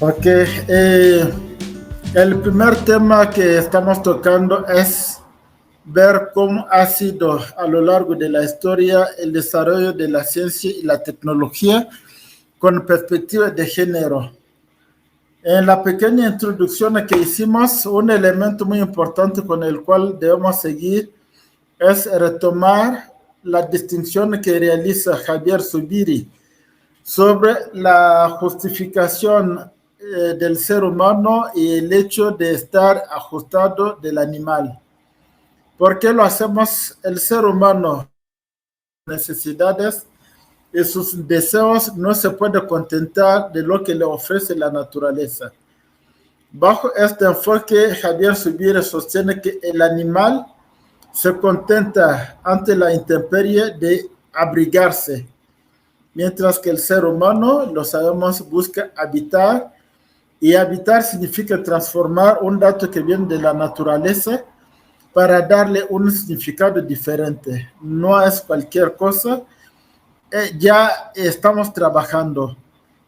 Ok, el primer tema que estamos tocando es ver cómo ha sido a lo largo de la historia el desarrollo de la ciencia y la tecnología con perspectiva de género. En la pequeña introducción que hicimos, un elemento muy importante con el cual debemos seguir es retomar la distinción que realiza Javier Zubiri sobre la justificación del ser humano y el hecho de estar ajustado del animal. ¿Por qué lo hacemos? El ser humano, necesidades y sus deseos no se puede contentar de lo que le ofrece la naturaleza. Bajo este enfoque, Javier Subire sostiene que el animal se contenta ante la intemperie de abrigarse, mientras que el ser humano, lo sabemos, busca habitar, y habitar significa transformar un dato que viene de la naturaleza para darle un significado diferente. No es cualquier cosa, ya estamos trabajando.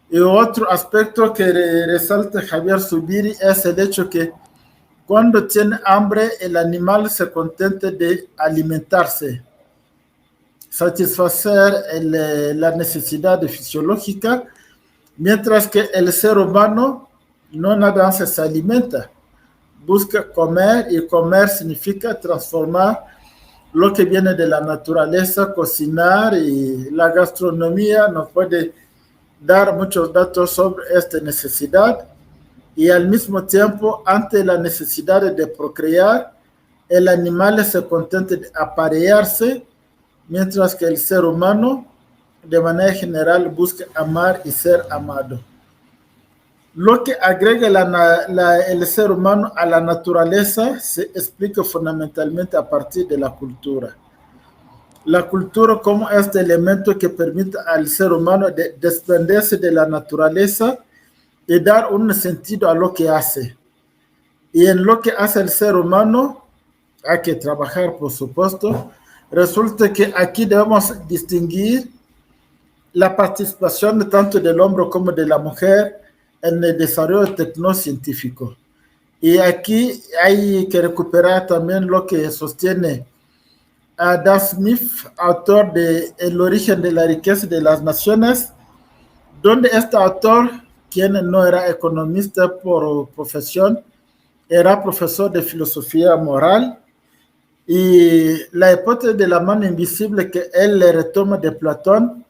Y otro aspecto que resalta Javier Subiri es el hecho que cuando tiene hambre, el animal se contenta de alimentarse, satisfacer la necesidad fisiológica, mientras que el ser humano no nada más se alimenta, busca comer, y comer significa transformar lo que viene de la naturaleza, cocinar, y la gastronomía nos puede dar muchos datos sobre esta necesidad. Y al mismo tiempo, ante la necesidad de procrear, el animal se contenta de aparearse, mientras que el ser humano, de manera general, busca amar y ser amado. Lo que agrega el ser humano a la naturaleza se explica fundamentalmente a partir de la cultura. La cultura como este elemento que permite al ser humano desprenderse de la naturaleza y dar un sentido a lo que hace. Y en lo que hace el ser humano hay que trabajar, por supuesto. Resulta que aquí debemos distinguir la participación tanto del hombre como de la mujer en el desarrollo tecnocientífico. Y aquí hay que recuperar también lo que sostiene Adam Smith, autor de El origen de la riqueza de las naciones, donde este autor, quien no era economista por profesión, era profesor de filosofía moral, y la hipótesis de la mano invisible que él le retoma de Platón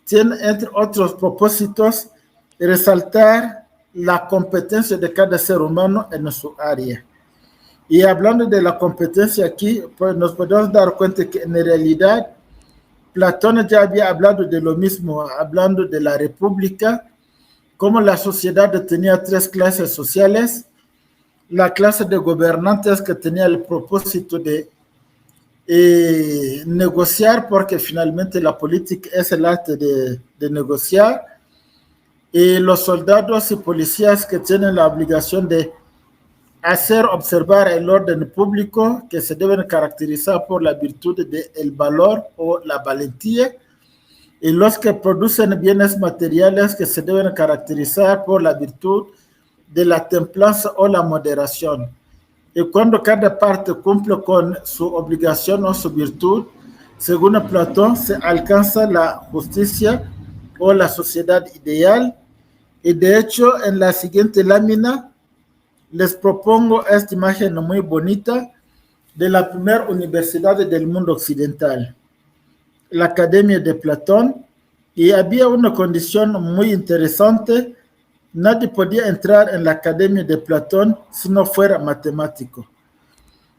tiene, entre otros propósitos, resaltar la competencia de cada ser humano en su área. Y hablando de la competencia aquí, pues nos podemos dar cuenta que en realidad Platón ya había hablado de lo mismo, hablando de la república, como la sociedad tenía tres clases sociales: la clase de gobernantes, que tenía el propósito de negociar, porque finalmente la política es el arte de negociar, y los soldados y policías, que tienen la obligación de hacer observar el orden público, que se deben caracterizar por la virtud del valor o la valentía, y los que producen bienes materiales, que se deben caracterizar por la virtud de la templanza o la moderación. Y cuando cada parte cumple con su obligación o su virtud, según Platón, se alcanza la justicia o la sociedad ideal. Y de hecho, en la siguiente lámina les propongo esta imagen muy bonita de la primera universidad del mundo occidental, la Academia de Platón, y había una condición muy interesante: nadie podía entrar en la Academia de Platón si no fuera matemático.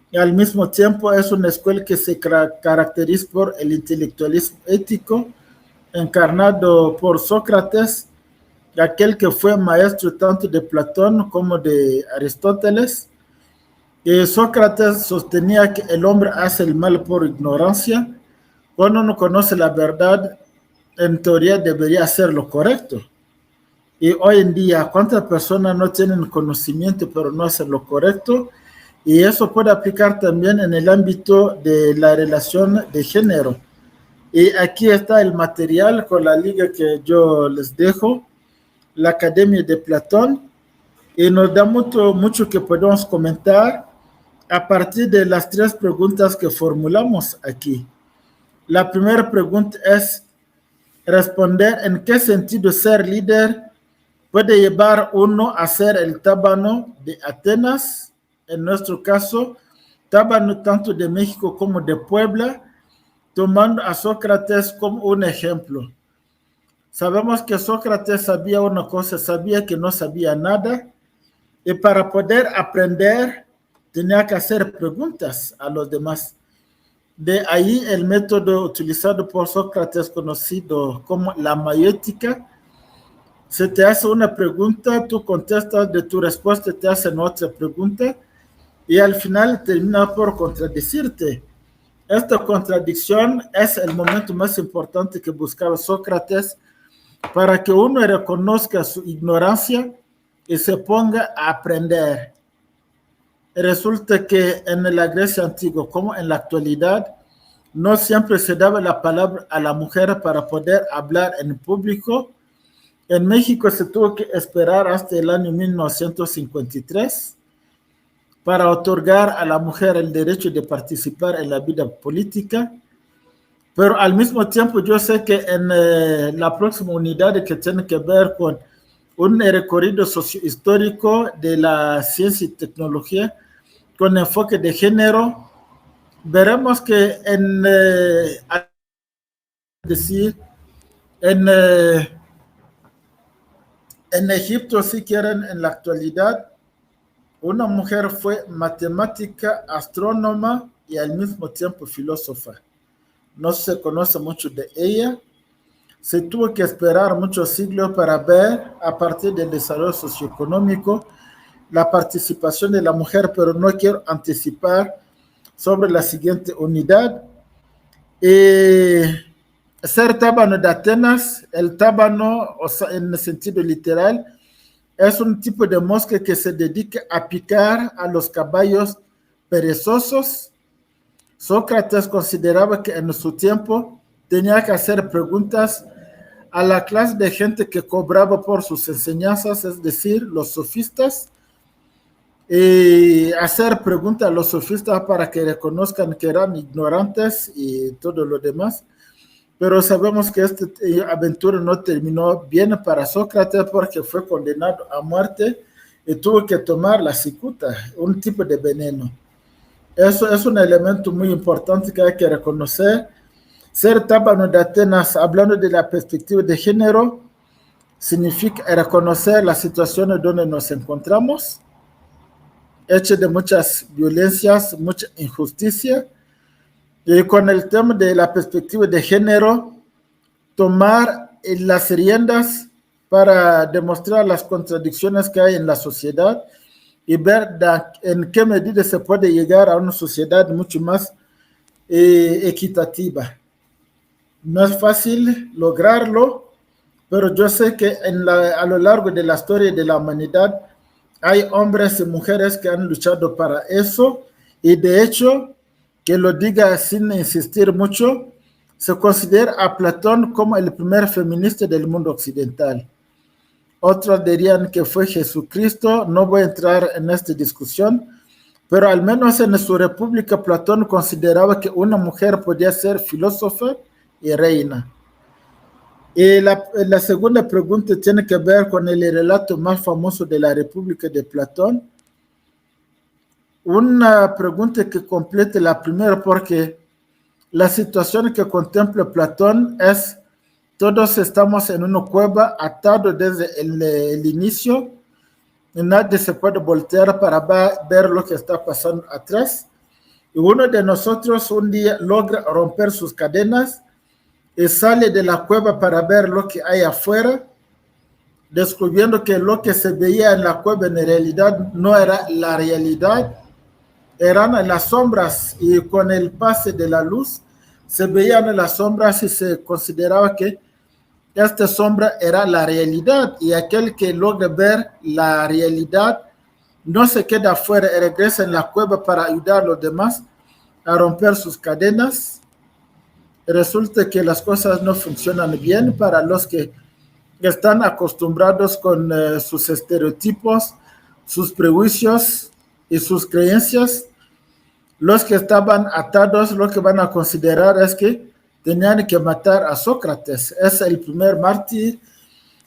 Y al mismo tiempo es una escuela que se caracteriza por el intelectualismo ético, encarnado por Sócrates, aquel que fue maestro tanto de Platón como de Aristóteles. Y Sócrates sostenía que el hombre hace el mal por ignorancia. Cuando uno conoce la verdad, en teoría debería hacer lo correcto. Y hoy en día, ¿cuántas personas no tienen conocimiento pero no hacen lo correcto? Y eso puede aplicar también en el ámbito de la relación de género. Y aquí está el material con la liga que yo les dejo. la Academia de Platón y nos da mucho que podemos comentar a partir de las 3 preguntas que formulamos aquí. La primera pregunta es responder en qué sentido ser líder puede llevar uno a ser el Tábano de Atenas, en nuestro caso, Tábano tanto de México como de Puebla, tomando a Sócrates como un ejemplo. Sabemos que Sócrates sabía una cosa, sabía que no sabía nada, y para poder aprender tenía que hacer preguntas a los demás. De ahí el método utilizado por Sócrates, conocido como la maiética. Se te hace una pregunta, tú contestas, de tu respuesta te hacen otra pregunta y al final termina por contradecirte. Esta contradicción es el momento más importante que buscaba Sócrates para que uno reconozca su ignorancia y se ponga a aprender. Resulta que en la Grecia antigua, como en la actualidad, no siempre se daba la palabra a la mujer para poder hablar en público. En México se tuvo que esperar hasta el año 1953 para otorgar a la mujer el derecho de participar en la vida política. Pero al mismo tiempo yo sé que en la próxima unidad que tiene que ver con un recorrido sociohistórico de la ciencia y tecnología con enfoque de género, veremos que en Egipto, si quieren, en la actualidad, una mujer fue matemática, astrónoma y al mismo tiempo filósofa. No se conoce mucho de ella. Se tuvo que esperar muchos siglos para ver, a partir del desarrollo socioeconómico, la participación de la mujer, pero no quiero anticipar sobre la siguiente unidad. Ser tábano de Atenas, el tábano, o sea, en el sentido literal, es un tipo de mosca que se dedica a picar a los caballos perezosos. Sócrates consideraba que en su tiempo tenía que hacer preguntas a la clase de gente que cobraba por sus enseñanzas, es decir, los sofistas, y hacer preguntas a los sofistas para que reconozcan que eran ignorantes y todo lo demás. Pero sabemos que esta aventura no terminó bien para Sócrates porque fue condenado a muerte y tuvo que tomar la cicuta, un tipo de veneno. Eso es un elemento muy importante que hay que reconocer. Ser tábano de Atenas, hablando de la perspectiva de género, significa reconocer la situación donde nos encontramos, hecha de muchas violencias, mucha injusticia, y con el tema de la perspectiva de género, tomar las riendas para demostrar las contradicciones que hay en la sociedad y ver en qué medida se puede llegar a una sociedad mucho más equitativa. No es fácil lograrlo, pero yo sé que a lo largo de la historia de la humanidad hay hombres y mujeres que han luchado para eso, y de hecho, que lo diga sin insistir mucho, se considera a Platón como el primer feminista del mundo occidental. Otros dirían que fue Jesucristo. No voy a entrar en esta discusión, pero al menos en su república Platón consideraba que una mujer podía ser filósofa y reina. Y la segunda pregunta tiene que ver con el relato más famoso de la República de Platón. Una pregunta que complete la primera, porque la situación que contempla Platón es: todos estamos en una cueva atados desde el inicio y nadie se puede voltear para ver lo que está pasando atrás. Y uno de nosotros un día logra romper sus cadenas y sale de la cueva para ver lo que hay afuera, descubriendo que lo que se veía en la cueva en realidad no era la realidad, eran las sombras, y con el pase de la luz se veían las sombras y se consideraba que esta sombra era la realidad, y aquel que logra ver la realidad no se queda afuera y regresa en la cueva para ayudar a los demás a romper sus cadenas. Resulta que las cosas no funcionan bien para los que están acostumbrados con sus estereotipos, sus prejuicios y sus creencias. Los que estaban atados, lo que van a considerar es que tenían que matar a Sócrates. Es el primer mártir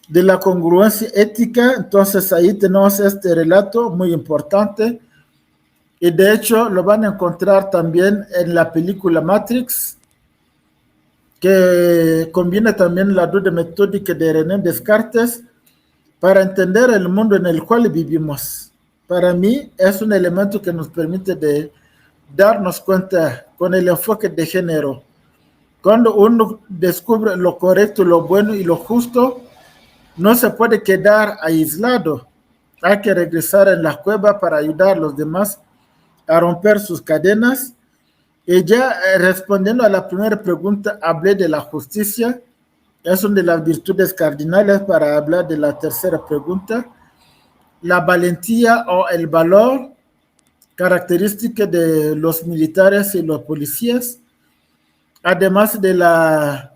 de la congruencia ética. Entonces ahí tenemos este relato muy importante. Y de hecho lo van a encontrar también en la película Matrix, que combina también la duda metódica de René Descartes para entender el mundo en el cual vivimos. Para mí es un elemento que nos permite de darnos cuenta con el enfoque de género. Cuando uno descubre lo correcto, lo bueno y lo justo, no se puede quedar aislado. Hay que regresar en la cueva para ayudar a los demás a romper sus cadenas. Y ya respondiendo a la primera pregunta, hablé de la justicia. Es una de las virtudes cardinales. Para hablar de la tercera pregunta, la valentía o el valor, característica de los militares y los policías, además de la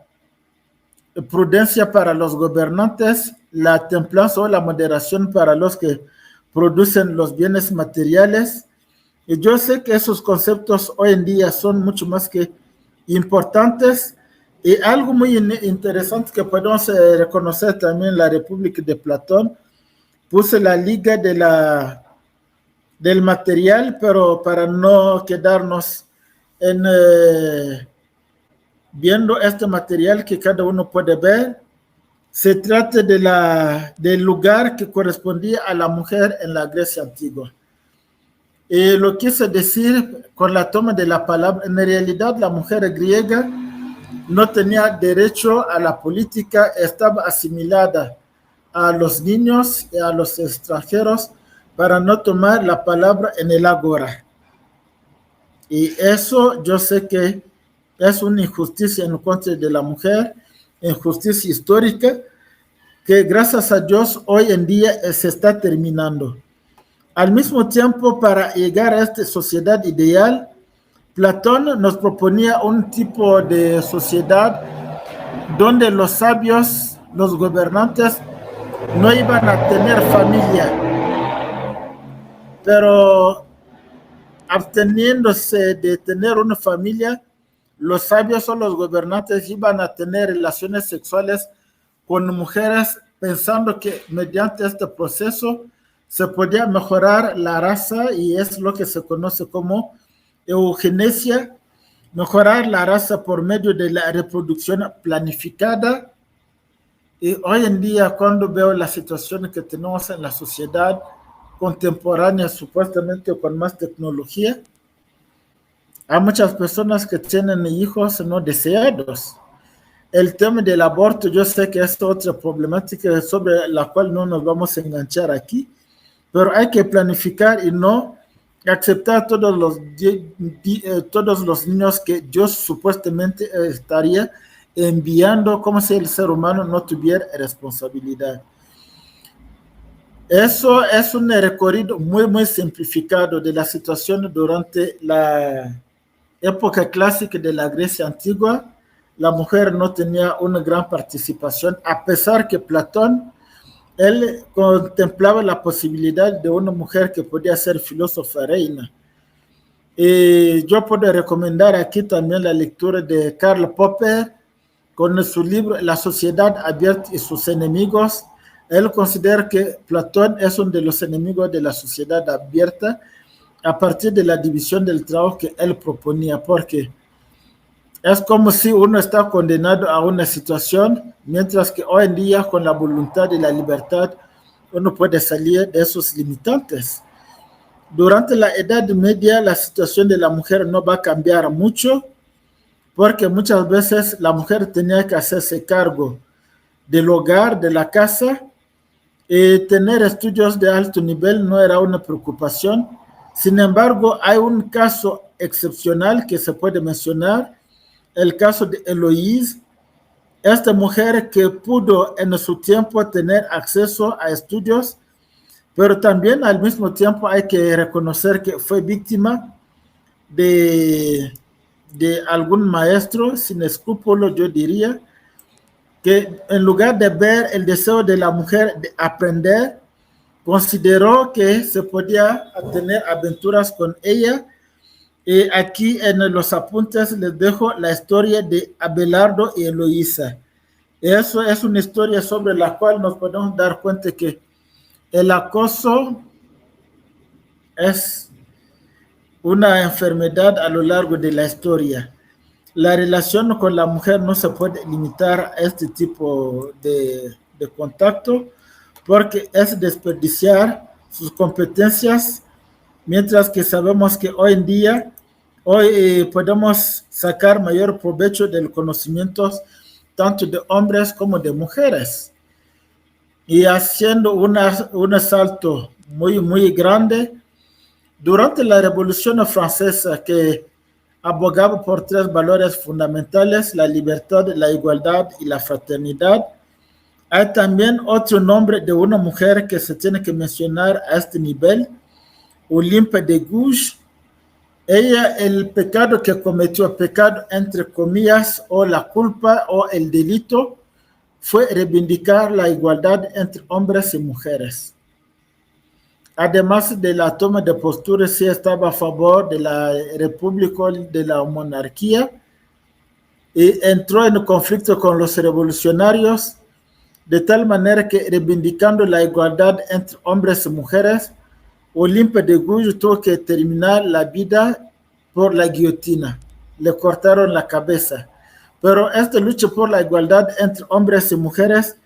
prudencia para los gobernantes, la templanza o la moderación para los que producen los bienes materiales. Y yo sé que esos conceptos hoy en día son mucho más que importantes, y algo muy interesante que podemos reconocer también en la República de Platón. Puse la liga del material, pero para no quedarnos en viendo este material que cada uno puede ver, se trata del lugar que correspondía a la mujer en la Grecia antigua. Y lo quise decir con la toma de la palabra. En realidad, la mujer griega no tenía derecho a la política, estaba asimilada a los niños y a los extranjeros para no tomar la palabra en el ágora. Y eso yo sé que es una injusticia en contra de la mujer, injusticia histórica, que gracias a Dios hoy en día se está terminando. Al mismo tiempo, para llegar a esta sociedad ideal, Platón nos proponía un tipo de sociedad donde los sabios, los gobernantes, no iban a tener familia, pero absteniéndose de tener una familia, los sabios o los gobernantes iban a tener relaciones sexuales con mujeres, pensando que mediante este proceso se podía mejorar la raza, y es lo que se conoce como eugenesia, mejorar la raza por medio de la reproducción planificada. Y hoy en día, cuando veo la situación que tenemos en la sociedad contemporánea, supuestamente con más tecnología, hay muchas personas que tienen hijos no deseados. El tema del aborto, yo sé que es otra problemática sobre la cual no nos vamos a enganchar aquí, pero hay que planificar y no aceptar todos los niños que Dios supuestamente estaría enviando, como si el ser humano no tuviera responsabilidad. Eso es un recorrido muy, muy simplificado de la situación durante la época clásica de la Grecia antigua. La mujer no tenía una gran participación, a pesar que Platón, él contemplaba la posibilidad de una mujer que podía ser filósofa reina. Y yo puedo recomendar aquí también la lectura de Karl Popper con su libro La sociedad abierta y sus enemigos. Él considera que Platón es uno de los enemigos de la sociedad abierta a partir de la división del trabajo que él proponía, porque es como si uno está condenado a una situación, mientras que hoy en día con la voluntad y la libertad uno puede salir de esos limitantes. Durante la Edad Media la situación de la mujer no va a cambiar mucho, porque muchas veces la mujer tenía que hacerse cargo del hogar, de la casa, y tener estudios de alto nivel no era una preocupación. Sin embargo, hay un caso excepcional que se puede mencionar, el caso de Eloísa, esta mujer que pudo en su tiempo tener acceso a estudios, pero también al mismo tiempo hay que reconocer que fue víctima de algún maestro sin escrúpulos, yo diría, que en lugar de ver el deseo de la mujer de aprender, consideró que se podía tener aventuras con ella. Y aquí en los apuntes les dejo la historia de Abelardo y Eloísa. Eso es una historia sobre la cual nos podemos dar cuenta que el acoso es una enfermedad a lo largo de la historia. La relación con la mujer no se puede limitar a este tipo de contacto porque es desperdiciar sus competencias, mientras que sabemos que hoy en día podemos sacar mayor provecho de los conocimientos tanto de hombres como de mujeres. Y haciendo un salto muy grande, durante la Revolución Francesa, que abogaba por tres valores fundamentales: la libertad, la igualdad y la fraternidad, hay también otro nombre de una mujer que se tiene que mencionar a este nivel, Olympe de Gouges. Ella, el pecado que cometió, pecado entre comillas, o la culpa o el delito, fue reivindicar la igualdad entre hombres y mujeres. Además de la toma de postura, sí estaba a favor de la república, de la monarquía, y entró en conflicto con los revolucionarios, de tal manera que, reivindicando la igualdad entre hombres y mujeres, Olympe de Gouges tuvo que terminar la vida por la guillotina. Le cortaron la cabeza. Pero esta lucha por la igualdad entre hombres y mujeres,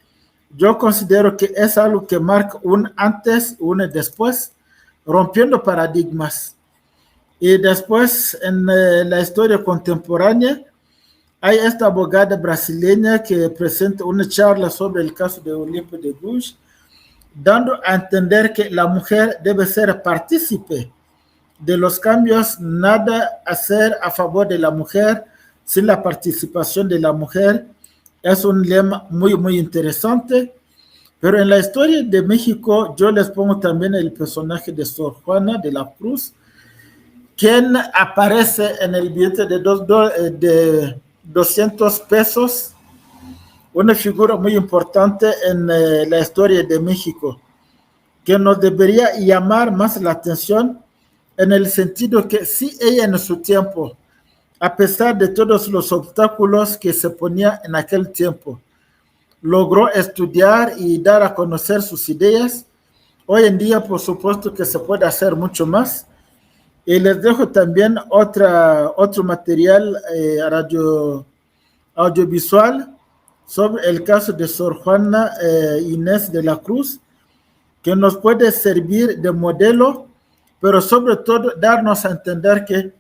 yo considero que es algo que marca un antes y un después, rompiendo paradigmas. Y después, en la historia contemporánea, hay esta abogada brasileña que presenta una charla sobre el caso de Olympe de Gouges, dando a entender que la mujer debe ser partícipe de los cambios, nada hacer a favor de la mujer sin la participación de la mujer. Es un lema muy interesante. Pero en la historia de México, yo les pongo también el personaje de Sor Juana de la Cruz, quien aparece en el billete de 200 pesos, una figura muy importante en la historia de México, que nos debería llamar más la atención, en el sentido que si ella en su tiempo, a pesar de todos los obstáculos que se ponía en aquel tiempo, logró estudiar y dar a conocer sus ideas, hoy en día por supuesto que se puede hacer mucho más. Y les dejo también otro material audiovisual sobre el caso de Sor Juana Inés de la Cruz, que nos puede servir de modelo, pero sobre todo darnos a entender que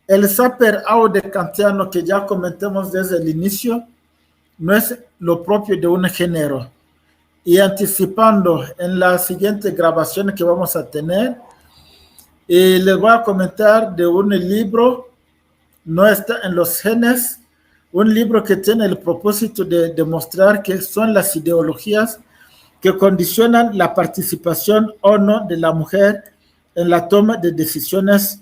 el saper aude kantiano que ya comentamos desde el inicio no es lo propio de un género. Y anticipando en la siguiente grabación que vamos a tener, les voy a comentar de un libro, no está en los genes, un libro que tiene el propósito de demostrar que son las ideologías que condicionan la participación o no de la mujer en la toma de decisiones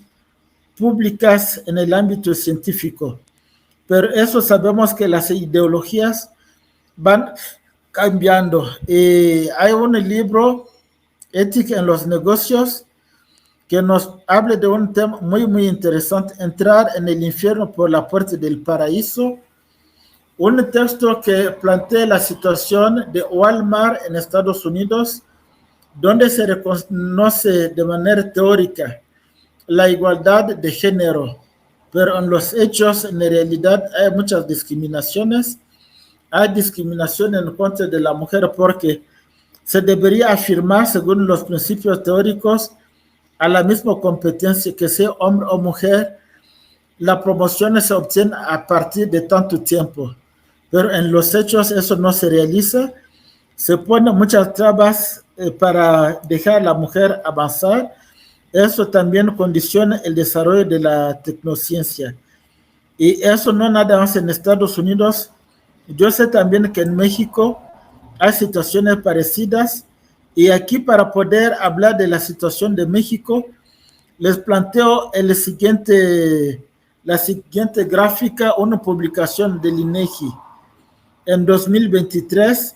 públicas en el ámbito científico. Pero eso sabemos que las ideologías van cambiando. Hay un libro, Ética en los Negocios, que nos habla de un tema muy interesante: entrar en el infierno por la puerta del paraíso. Un texto que plantea la situación de Walmart en Estados Unidos, donde se reconoce de manera teórica la igualdad de género, pero en los hechos, en realidad, hay muchas discriminaciones. Hay discriminación en contra de la mujer porque se debería afirmar, según los principios teóricos, a la misma competencia, que sea hombre o mujer. La promoción se obtiene a partir de tanto tiempo, pero en los hechos eso no se realiza. Se ponen muchas trabas para dejar a la mujer avanzar. Eso también condiciona el desarrollo de la tecnociencia. Y eso no nada más en Estados Unidos. Yo sé también que en México hay situaciones parecidas. Y aquí, para poder hablar de la situación de México, les planteo la siguiente gráfica, una publicación del INEGI. en 2023,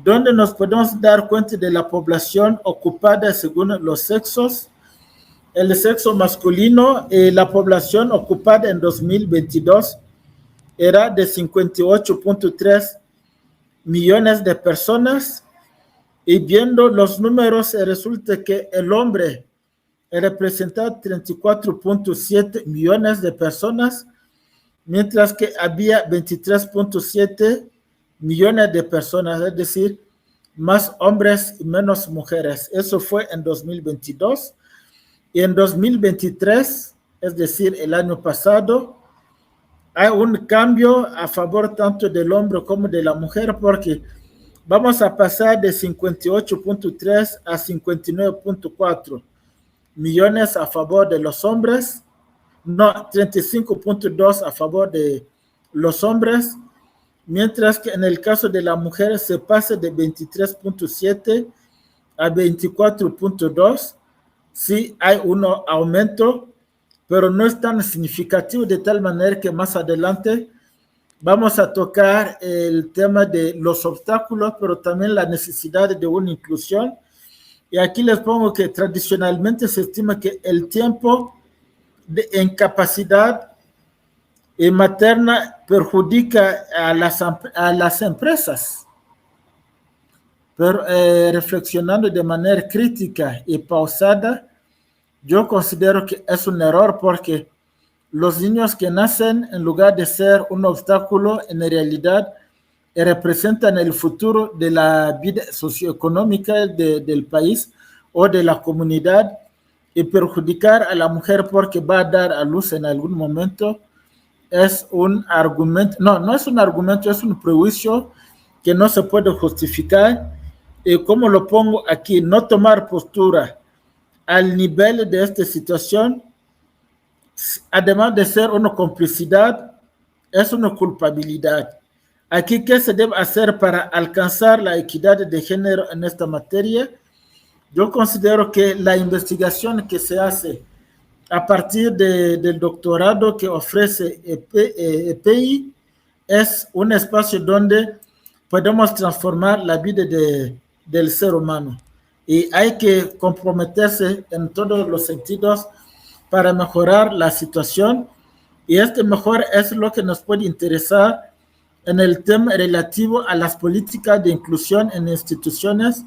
donde nos podemos dar cuenta de la población ocupada según los sexos. El sexo masculino y la población ocupada en 2022 era de 58.3 millones de personas, y viendo los números resulta que el hombre representa 34.7 millones de personas, mientras que había 23.7 millones de personas, es decir, más hombres y menos mujeres. Eso fue en 2022. Y en 2023, es decir, el año pasado, hay un cambio a favor tanto del hombre como de la mujer, porque vamos a pasar de 58.3 a 59.4 millones a favor de los hombres, no, 35.2 a favor de los hombres, mientras que en el caso de la mujer se pasa de 23.7 a 24.2. Sí hay un aumento, pero no es tan significativo, de tal manera que más adelante vamos a tocar el tema de los obstáculos, pero también la necesidad de una inclusión. Y aquí les pongo que tradicionalmente se estima que el tiempo de incapacidad materna perjudica a las empresas. Pero reflexionando de manera crítica y pausada, yo considero que es un error, porque los niños que nacen, en lugar de ser un obstáculo, en realidad representan el futuro de la vida socioeconómica del país o de la comunidad, y perjudicar a la mujer porque va a dar a luz en algún momento es un argumento, no es un argumento, es un prejuicio que no se puede justificar. Y como lo pongo aquí, no tomar postura al nivel de esta situación, además de ser una complicidad, es una culpabilidad. Aquí, ¿qué se debe hacer para alcanzar la equidad de género en esta materia? Yo considero que la investigación que se hace a partir del doctorado que ofrece EPI es un espacio donde podemos transformar la vida del ser humano. Y hay que comprometerse en todos los sentidos para mejorar la situación. Y este mejor es lo que nos puede interesar en el tema relativo a las políticas de inclusión en instituciones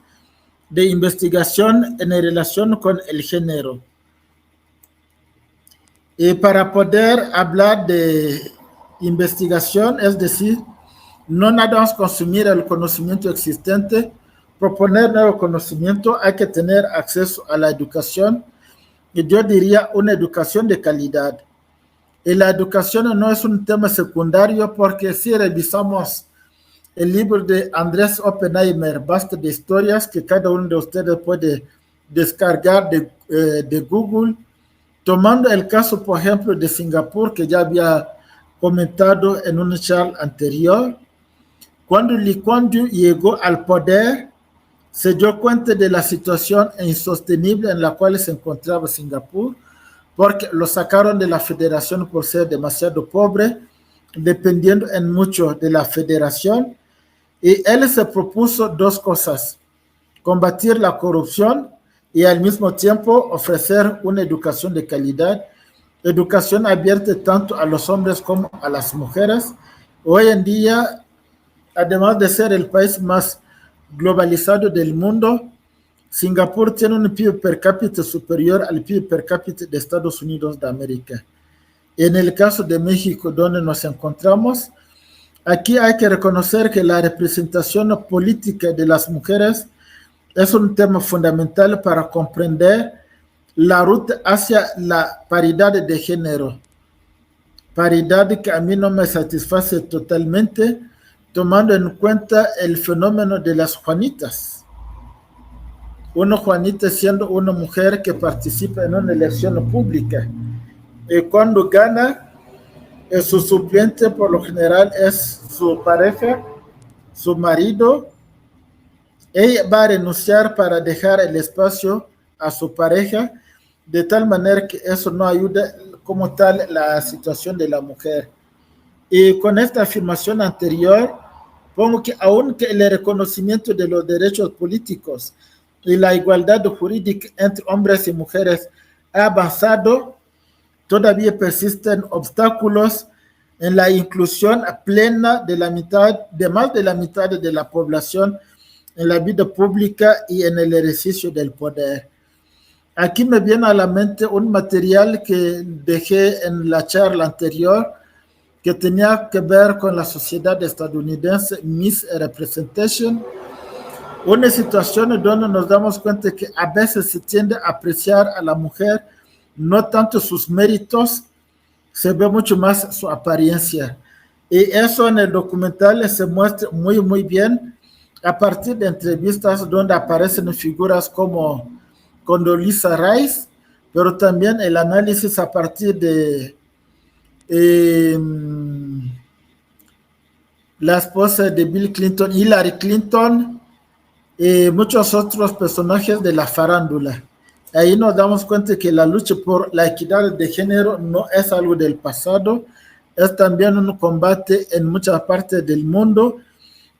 de investigación en relación con el género. Y para poder hablar de investigación, es decir, no nada más consumir el conocimiento existente, proponer nuevo conocimiento, hay que tener acceso a la educación, y yo diría una educación de calidad. Y la educación no es un tema secundario, porque si revisamos el libro de Andrés Oppenheimer, Basta de Historias, que cada uno de ustedes puede descargar de Google, tomando el caso, por ejemplo, de Singapur, que ya había comentado en una charla anterior, cuando Lee Kuan Yew llegó al poder, se dio cuenta de la situación insostenible en la cual se encontraba Singapur, porque lo sacaron de la federación por ser demasiado pobre, dependiendo en mucho de la federación, y él se propuso dos cosas: combatir la corrupción y al mismo tiempo ofrecer una educación de calidad, educación abierta tanto a los hombres como a las mujeres. Hoy en día, además de ser el país más globalizado del mundo, Singapur tiene un PIB per cápita superior al PIB per cápita de Estados Unidos de América. En el caso de México, donde nos encontramos, aquí hay que reconocer que la representación política de las mujeres es un tema fundamental para comprender la ruta hacia la paridad de género. Paridad que a mí no me satisface totalmente, tomando en cuenta el fenómeno de las Juanitas. Una Juanita siendo una mujer que participa en una elección pública. Y cuando gana, su suplente por lo general es su pareja, su marido. Ella va a renunciar para dejar el espacio a su pareja, de tal manera que eso no ayuda como tal la situación de la mujer. Y con esta afirmación anterior, pongo que aunque el reconocimiento de los derechos políticos y la igualdad jurídica entre hombres y mujeres ha avanzado, todavía persisten obstáculos en la inclusión plena de más de la mitad de la población en la vida pública y en el ejercicio del poder. Aquí me viene a la mente un material que dejé en la charla anterior que tenía que ver con la sociedad estadounidense, Misrepresentation, una situación donde nos damos cuenta que a veces se tiende a apreciar a la mujer no tanto sus méritos, se ve mucho más su apariencia. Y eso en el documental se muestra muy, muy bien a partir de entrevistas donde aparecen figuras como Condoleezza Rice, pero también el análisis a partir de la esposa de Bill Clinton, Hillary Clinton, y muchos otros personajes de la farándula. Ahí nos damos cuenta que la lucha por la equidad de género no es algo del pasado, es también un combate en muchas partes del mundo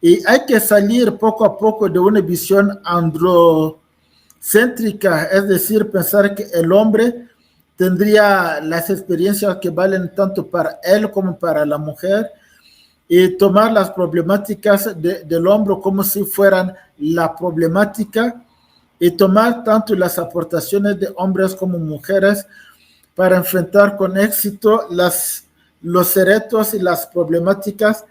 y hay que salir poco a poco de una visión androcéntrica, es decir, pensar que el hombre tendría las experiencias que valen tanto para él como para la mujer y tomar las problemáticas del hombre como si fueran la problemática y tomar tanto las aportaciones de hombres como mujeres para enfrentar con éxito los retos y las problemáticas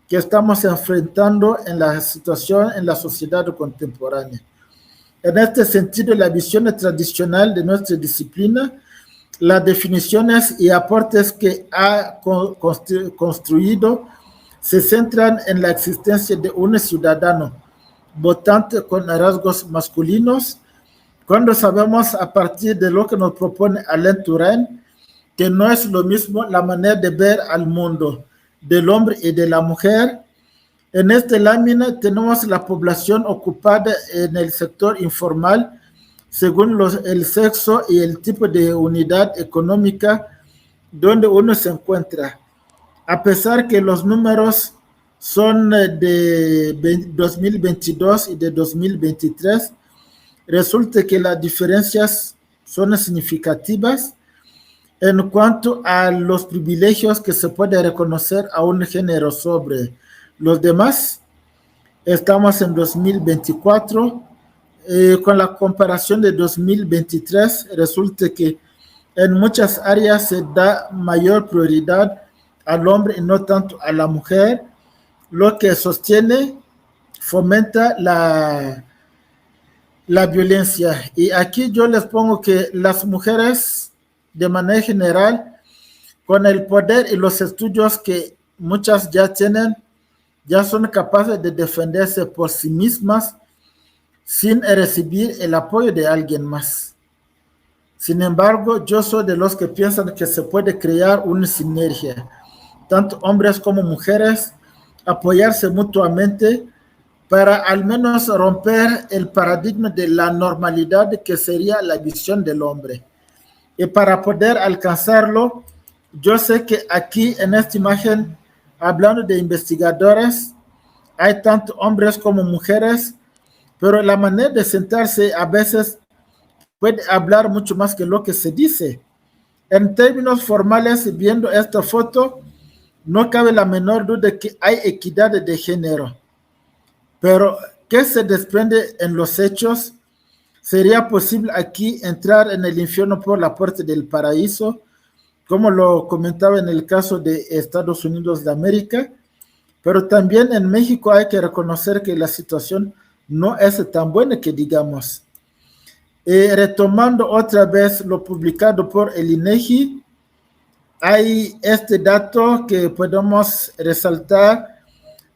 que estamos enfrentando en la situación en la sociedad contemporánea. En este sentido, la visión tradicional de nuestra disciplina, las definiciones y aportes que ha construido se centran en la existencia de un ciudadano votante con rasgos masculinos, cuando sabemos a partir de lo que nos propone Alain Touraine, que no es lo mismo la manera de ver al mundo del hombre y de la mujer. En esta lámina tenemos la población ocupada en el sector informal según el sexo y el tipo de unidad económica donde uno se encuentra. A pesar que los números son de 2022 y de 2023, resulta que las diferencias son significativas en cuanto a los privilegios que se puede reconocer a un género sobre los demás. Estamos en 2024, con la comparación de 2023, resulta que en muchas áreas se da mayor prioridad al hombre y no tanto a la mujer, lo que sostiene, fomenta la violencia. Y aquí yo les pongo que las mujeres, de manera general, con el poder y los estudios que muchas ya tienen, ya son capaces de defenderse por sí mismas sin recibir el apoyo de alguien más. Sin embargo, yo soy de los que piensan que se puede crear una sinergia, tanto hombres como mujeres, apoyarse mutuamente para al menos romper el paradigma de la normalidad que sería la visión del hombre. Y para poder alcanzarlo, yo sé que aquí en esta imagen, hablando de investigadores, hay tanto hombres como mujeres, pero la manera de sentarse a veces puede hablar mucho más que lo que se dice. En términos formales, viendo esta foto, no cabe la menor duda que hay equidad de género. Pero, ¿qué se desprende en los hechos? ¿Sería posible aquí entrar en el infierno por la puerta del paraíso? Como lo comentaba en el caso de Estados Unidos de América. Pero también en México hay que reconocer que la situación no es tan buena que digamos. Retomando otra vez lo publicado por el INEGI, hay este dato que podemos resaltar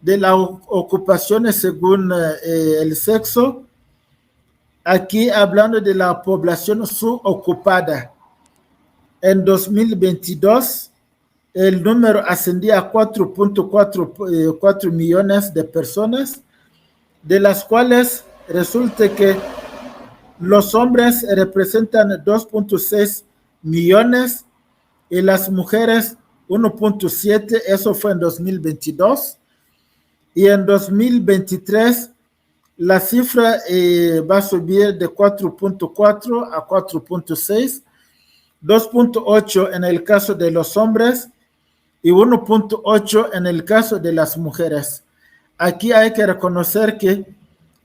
de las ocupaciones según el sexo. Aquí hablando de la población subocupada. En 2022, el número ascendía a 4.4 millones de personas, de las cuales resulta que los hombres representan 2.6 millones y las mujeres 1.7, eso fue en 2022. y en 2023 la cifra va a subir de 4.4 a 4.6, 2.8 en el caso de los hombres y 1.8 en el caso de las mujeres. Aquí hay que reconocer que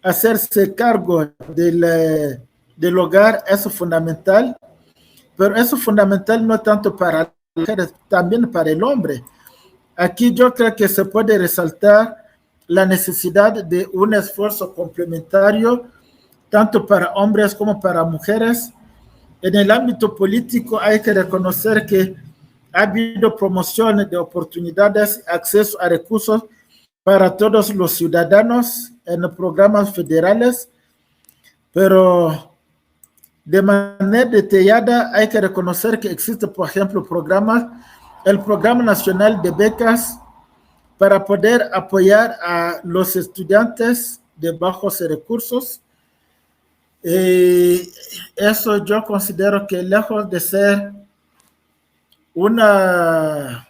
hacerse cargo del hogar es fundamental, pero es fundamental no tanto para las mujeres, también para el hombre. Aquí yo creo que se puede resaltar la necesidad de un esfuerzo complementario, tanto para hombres como para mujeres. En el ámbito político hay que reconocer que ha habido promoción de oportunidades, acceso a recursos para todos los ciudadanos en programas federales, pero de manera detallada hay que reconocer que existe, por ejemplo, el Programa Nacional de Becas para poder apoyar a los estudiantes de bajos recursos. Eso yo considero que lejos de ser una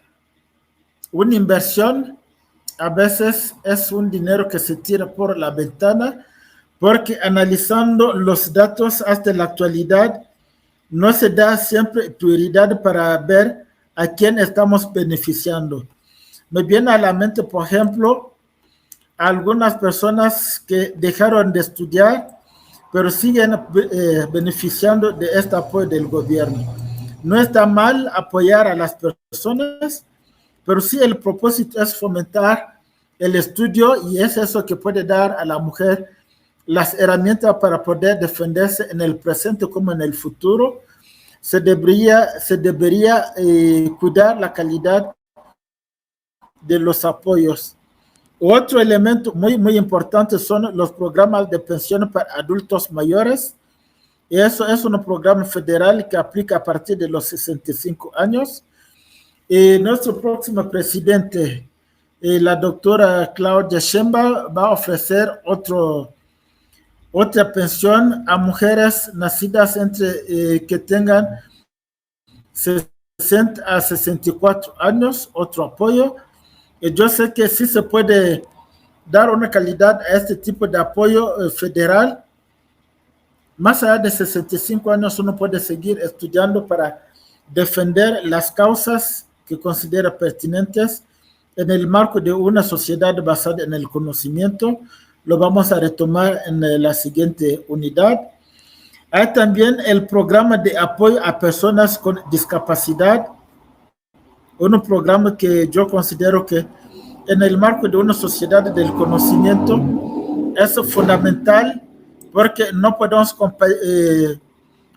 inversión, a veces es un dinero que se tira por la ventana, porque analizando los datos hasta la actualidad, no se da siempre prioridad para ver a quién estamos beneficiando. Me viene a la mente, por ejemplo, algunas personas que dejaron de estudiar, pero siguen beneficiando de este apoyo del gobierno. No está mal apoyar a las personas, pero sí el propósito es fomentar el estudio y es eso que puede dar a la mujer las herramientas para poder defenderse en el presente como en el futuro. Se debería cuidar la calidad de los apoyos. Otro elemento muy importante son los programas de pensión para adultos mayores. Y eso es un programa federal que aplica a partir de los 65 años. Y nuestro próximo presidente, la doctora Claudia Sheinbaum, va a ofrecer otra pensión a mujeres nacidas que tengan 60 a 64 años, otro apoyo. Y yo sé que sí se puede dar una calidad a este tipo de apoyo federal. Más allá de 65 años uno puede seguir estudiando para defender las causas que considera pertinentes en el marco de una sociedad basada en el conocimiento. Lo vamos a retomar en la siguiente unidad. Hay también el programa de apoyo a personas con discapacidad, un programa que yo considero que en el marco de una sociedad del conocimiento es fundamental porque no podemos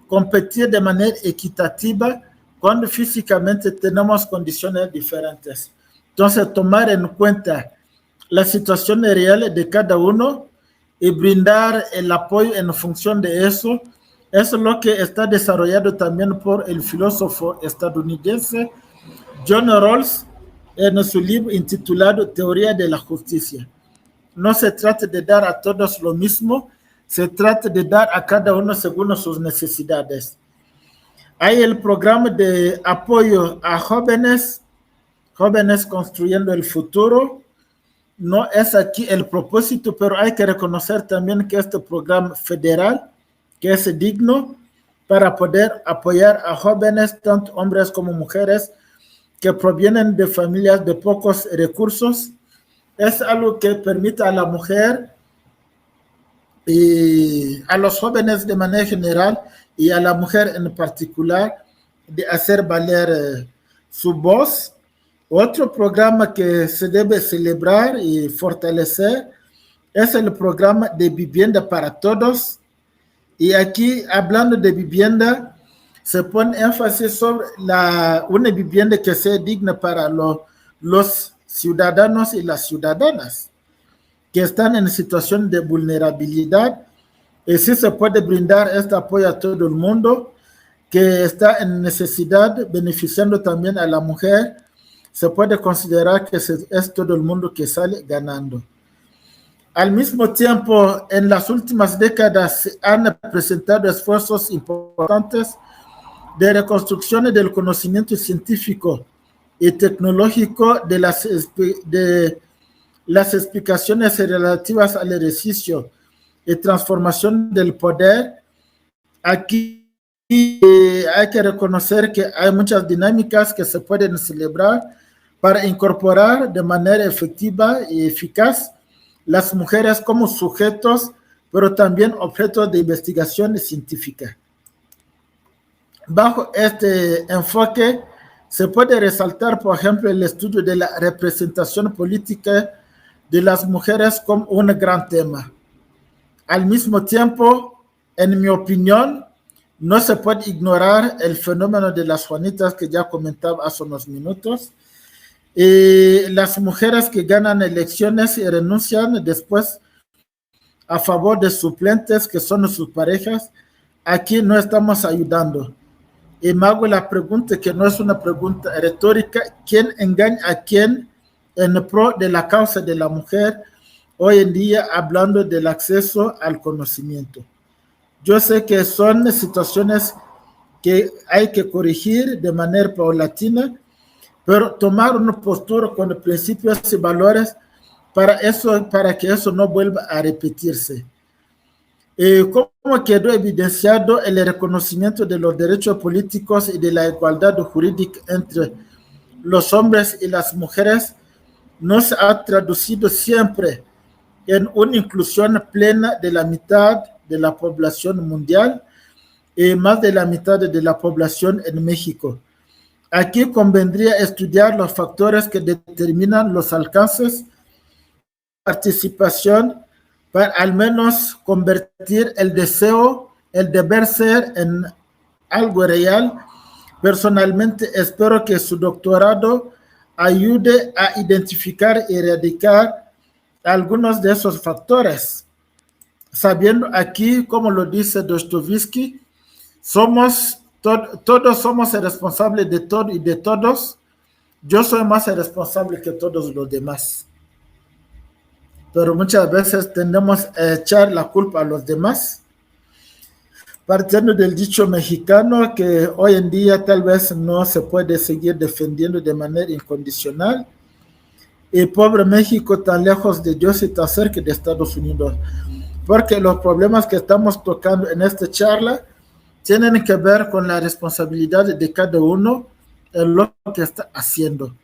competir de manera equitativa cuando físicamente tenemos condiciones diferentes. Entonces, tomar en cuenta la situación real de cada uno y brindar el apoyo en función de eso, es lo que está desarrollado también por el filósofo estadounidense John Rawls en su libro intitulado Teoría de la Justicia. No se trata de dar a todos lo mismo, se trata de dar a cada uno según sus necesidades. Hay el programa de apoyo a jóvenes construyendo el futuro. No es aquí el propósito, pero hay que reconocer también que este programa federal, que es digno para poder apoyar a jóvenes, tanto hombres como mujeres, que provienen de familias de pocos recursos, es algo que permite a la mujer y a los jóvenes de manera general y a la mujer en particular de hacer valer su voz. Otro programa que se debe celebrar y fortalecer es el programa de vivienda para todos. Y aquí, hablando de vivienda, se pone énfasis sobre una vivienda que sea digna para los ciudadanos y las ciudadanas que están en situación de vulnerabilidad. Y sí se puede brindar este apoyo a todo el mundo que está en necesidad, beneficiando también a la mujer. Se puede considerar que es todo el mundo que sale ganando. Al mismo tiempo, en las últimas décadas se han presentado esfuerzos importantes de reconstrucción del conocimiento científico y tecnológico de las explicaciones relativas al ejercicio y transformación del poder. Aquí hay que reconocer que hay muchas dinámicas que se pueden celebrar para incorporar de manera efectiva y eficaz las mujeres como sujetos, pero también objetos de investigación científica. Bajo este enfoque, se puede resaltar, por ejemplo, el estudio de la representación política de las mujeres como un gran tema. Al mismo tiempo, en mi opinión, no se puede ignorar el fenómeno de las Juanitas que ya comentaba hace unos minutos. Las mujeres que ganan elecciones y renuncian después a favor de suplentes que son sus parejas, aquí no estamos ayudando. Y me hago la pregunta, que no es una pregunta retórica: ¿quién engaña a quién en pro de la causa de la mujer hoy en día, hablando del acceso al conocimiento? Yo sé que son situaciones que hay que corregir de manera paulatina, pero tomar una postura con principios y valores para que eso no vuelva a repetirse. ¿Cómo quedó evidenciado el reconocimiento de los derechos políticos y de la igualdad jurídica entre los hombres y las mujeres? No se ha traducido siempre en una inclusión plena de la mitad de la población mundial y más de la mitad de la población en México. Aquí convendría estudiar los factores que determinan los alcances de participación para al menos convertir el deseo, el deber ser en algo real. Personalmente espero que su doctorado ayude a identificar y erradicar algunos de esos factores, sabiendo aquí, como lo dice Dostoyevsky, todos somos responsables de todo y de todos. Yo soy más responsable que todos los demás. Pero muchas veces tendemos a echar la culpa a los demás, partiendo del dicho mexicano que hoy en día tal vez no se puede seguir defendiendo de manera incondicional. Y pobre México, tan lejos de Dios y tan cerca de Estados Unidos. Porque los problemas que estamos tocando en esta charla tienen que ver con la responsabilidad de cada uno en lo que está haciendo.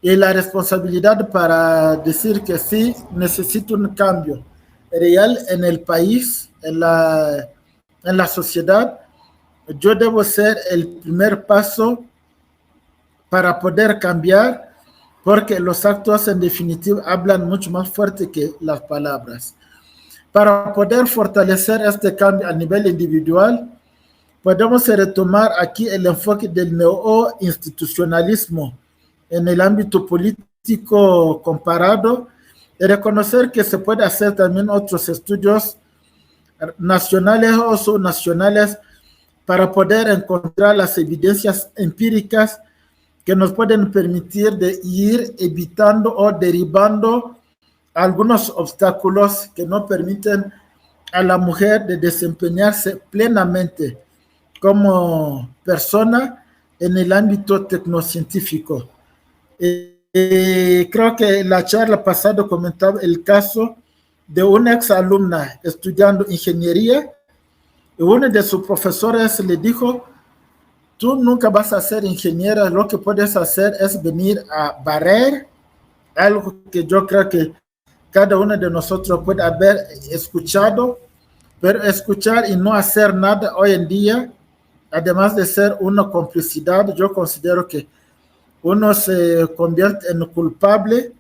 Y la responsabilidad para decir que sí, necesito un cambio real en el país, en la sociedad. Yo debo ser el primer paso para poder cambiar, porque los actos en definitiva hablan mucho más fuerte que las palabras. Para poder fortalecer este cambio a nivel individual, podemos retomar aquí el enfoque del neoinstitucionalismo en el ámbito político comparado y reconocer que se puede hacer también otros estudios nacionales o subnacionales para poder encontrar las evidencias empíricas que nos pueden permitir de ir evitando o derribando algunos obstáculos que no permiten a la mujer de desempeñarse plenamente como persona en el ámbito tecnocientífico. Creo que la charla pasada comentaba el caso de una exalumna estudiando ingeniería y uno de sus profesores le dijo: tú nunca vas a ser ingeniera, lo que puedes hacer es venir a barrer, algo que yo creo que cada uno de nosotros puede haber escuchado, pero escuchar y no hacer nada hoy en día, además de ser una complicidad, yo considero que uno se convierte en culpable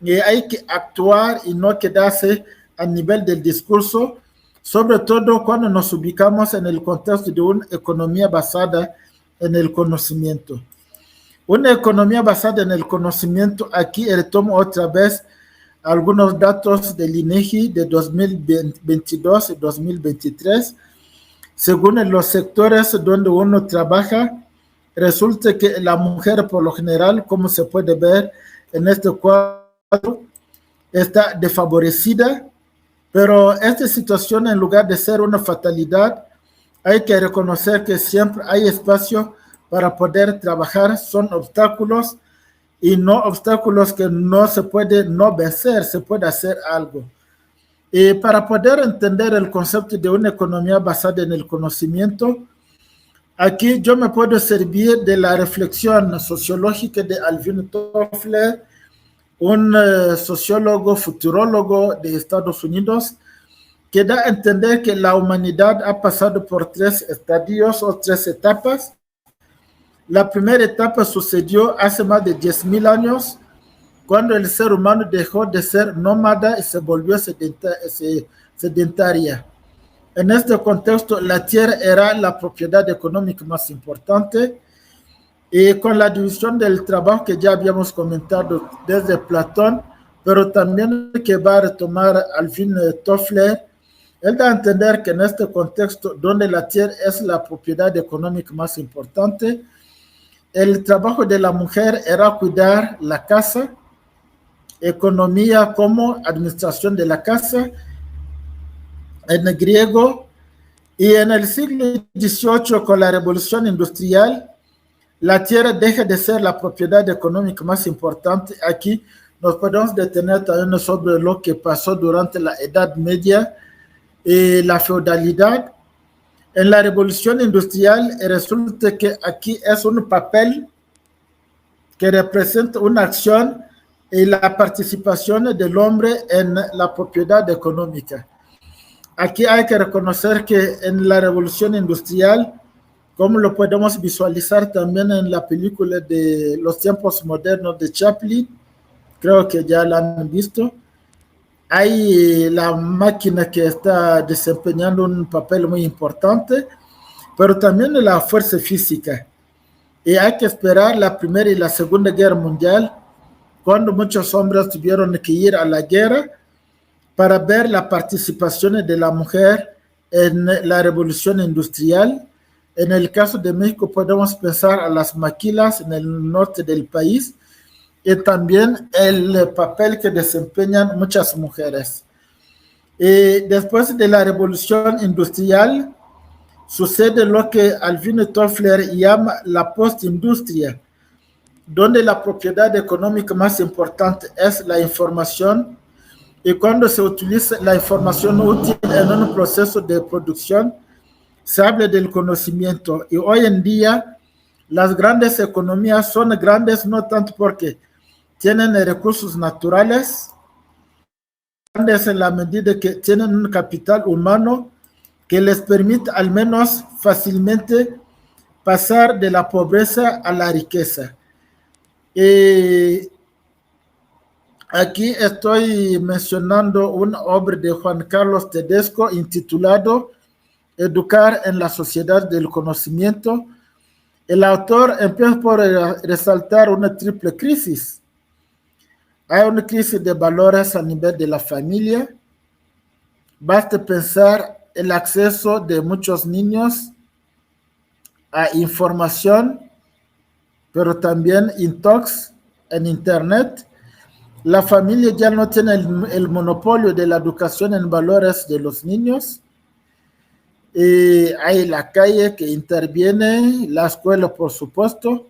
y hay que actuar y no quedarse a nivel del discurso, sobre todo cuando nos ubicamos en el contexto de una economía basada en el conocimiento. Una economía basada en el conocimiento, aquí retomo otra vez algunos datos del INEGI de 2022 y 2023. Según los sectores donde uno trabaja, resulta que la mujer, por lo general, como se puede ver en este cuadro, está desfavorecida, pero esta situación, en lugar de ser una fatalidad, hay que reconocer que siempre hay espacio para poder trabajar, son obstáculos, y no obstáculos que no se puede no vencer, se puede hacer algo. Y para poder entender el concepto de una economía basada en el conocimiento, aquí yo me puedo servir de la reflexión sociológica de Alvin Toffler, un sociólogo, futurólogo de Estados Unidos, que da a entender que la humanidad ha pasado por 3 estadios o 3 etapas. La primera etapa sucedió hace más de 10.000 años, cuando el ser humano dejó de ser nómada y se volvió sedentaria. En este contexto, la tierra era la propiedad económica más importante, y con la división del trabajo que ya habíamos comentado desde Platón, pero también que va a retomar Alvin Toffler, él da a entender que en este contexto, donde la tierra es la propiedad económica más importante, el trabajo de la mujer era cuidar la casa, economía como administración de la casa, en el griego, y en el siglo XVIII, con la revolución industrial, la tierra deja de ser la propiedad económica más importante. Aquí nos podemos detener también sobre lo que pasó durante la Edad Media y la feudalidad. En la revolución industrial resulta que aquí es un papel que representa una acción y la participación del hombre en la propiedad económica. Aquí hay que reconocer que en la revolución industrial, como lo podemos visualizar también en la película de Los tiempos modernos de Chaplin, creo que ya la han visto, hay la máquina que está desempeñando un papel muy importante, pero también la fuerza física. Y hay que esperar la Primera y la Segunda Guerra Mundial, cuando muchos hombres tuvieron que ir a la guerra, para ver la participación de la mujer en la revolución industrial. En el caso de México podemos pensar a las maquilas en el norte del país y también el papel que desempeñan muchas mujeres. Y después de la revolución industrial sucede lo que Alvin Toffler llama la postindustria, donde la propiedad económica más importante es la información, y cuando se utiliza la información útil en un proceso de producción, se habla del conocimiento. Y hoy en día, las grandes economías son grandes no tanto porque tienen recursos naturales, grandes en la medida que tienen un capital humano que les permite al menos fácilmente pasar de la pobreza a la riqueza. Y aquí estoy mencionando una obra de Juan Carlos Tedesco intitulado Educar en la sociedad del conocimiento. El autor empieza por resaltar una triple crisis. Hay una crisis de valores a nivel de la familia. Basta pensar el acceso de muchos niños a información, pero también intox en Internet. La familia ya no tiene el monopolio de la educación en valores de los niños. Hay la calle que interviene, la escuela por supuesto,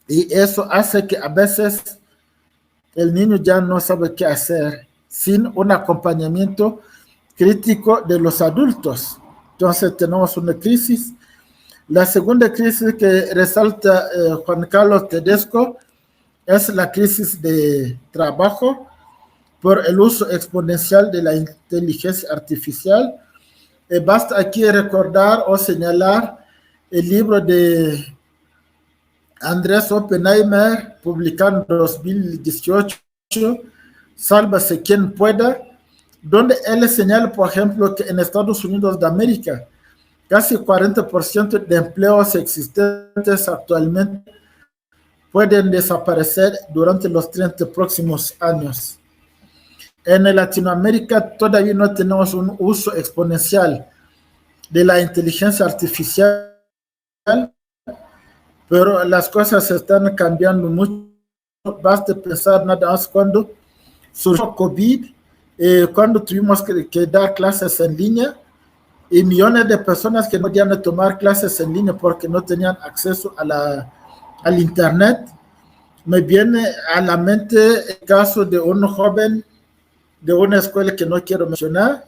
y eso hace que a veces el niño ya no sabe qué hacer sin un acompañamiento crítico de los adultos. Entonces tenemos una crisis. La segunda crisis que resalta Juan Carlos Tedesco es la crisis de trabajo por el uso exponencial de la inteligencia artificial. Basta aquí recordar o señalar el libro de Andrés Oppenheimer, publicado en 2018, Sálvase quien pueda, donde él señala, por ejemplo, que en Estados Unidos de América, casi 40% de empleos existentes actualmente pueden desaparecer durante los 30 próximos años. En Latinoamérica todavía no tenemos un uso exponencial de la inteligencia artificial, pero las cosas están cambiando mucho. Basta pensar nada más cuando surgió COVID, cuando tuvimos que dar clases en línea, y millones de personas que no podían tomar clases en línea porque no tenían acceso al Internet. me viene a la mente el caso de un joven de una escuela que no quiero mencionar.